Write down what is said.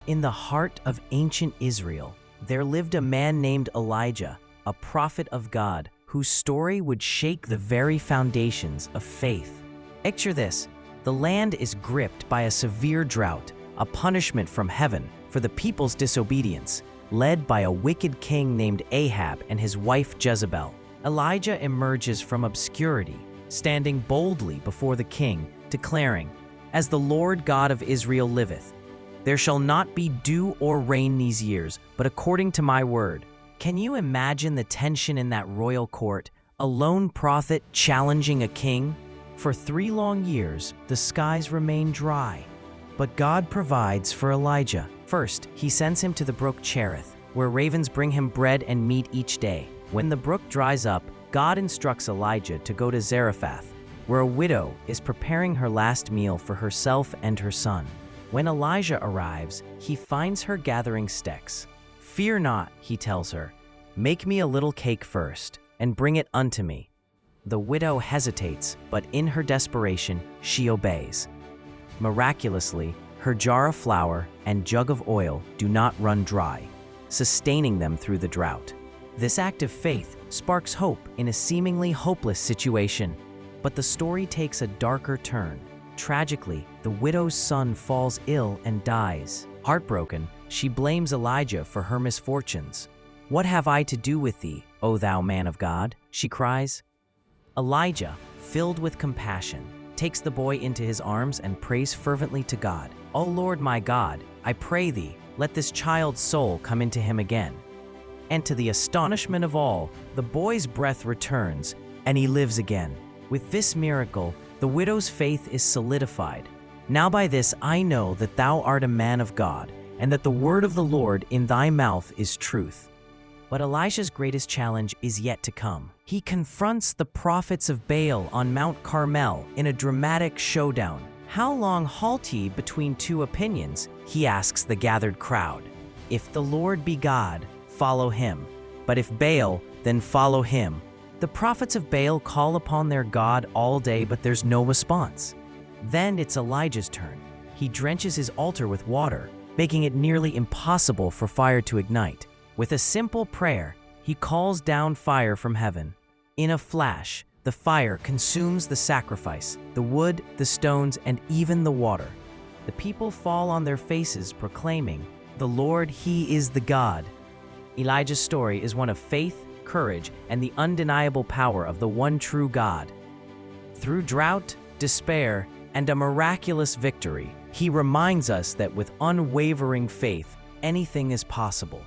In the heart of ancient Israel, there lived a man named Elijah, a prophet of God, whose story would shake the very foundations of faith. Picture this: the land is gripped by a severe drought, a punishment from heaven for the people's disobedience, led by a wicked king named Ahab and his wife Jezebel. Elijah emerges from obscurity, standing boldly before the king, declaring, "As the Lord God of Israel liveth, there shall not be dew or rain these years, but according to my word." Can you imagine the tension in that royal court? A lone prophet challenging a king? For 3 long years, the skies remain dry. But God provides for Elijah. First, he sends him to the brook Cherith, where ravens bring him bread and meat each day. When the brook dries up, God instructs Elijah to go to Zarephath, where a widow is preparing her last meal for herself and her son. When Elijah arrives, he finds her gathering sticks. "Fear not," he tells her. "Make me a little cake first, and bring it unto me." The widow hesitates, but in her desperation, she obeys. Miraculously, her jar of flour and jug of oil do not run dry, sustaining them through the drought. This act of faith sparks hope in a seemingly hopeless situation. But the story takes a darker turn. Tragically, the widow's son falls ill and dies. Heartbroken, she blames Elijah for her misfortunes. "What have I to do with thee, O thou man of God?" she cries. Elijah, filled with compassion, takes the boy into his arms and prays fervently to God. "O Lord my God, I pray thee, let this child's soul come into him again." And to the astonishment of all, the boy's breath returns, and he lives again. With this miracle, the widow's faith is solidified. "Now by this I know that thou art a man of God, and that the word of the Lord in thy mouth is truth." But Elisha's greatest challenge is yet to come. He confronts the prophets of Baal on Mount Carmel in a dramatic showdown. "How long halt ye between 2 opinions?" he asks the gathered crowd. "If the Lord be God, follow him. But if Baal, then follow him." The prophets of Baal call upon their God all day, but there's no response. Then it's Elijah's turn. He drenches his altar with water, making it nearly impossible for fire to ignite. With a simple prayer, he calls down fire from heaven. In a flash, the fire consumes the sacrifice, the wood, the stones, and even the water. The people fall on their faces, proclaiming, "The Lord, he is the God." Elijah's story is one of faith, courage, and the undeniable power of the one true God. Through drought, despair, and a miraculous victory, he reminds us that with unwavering faith, anything is possible.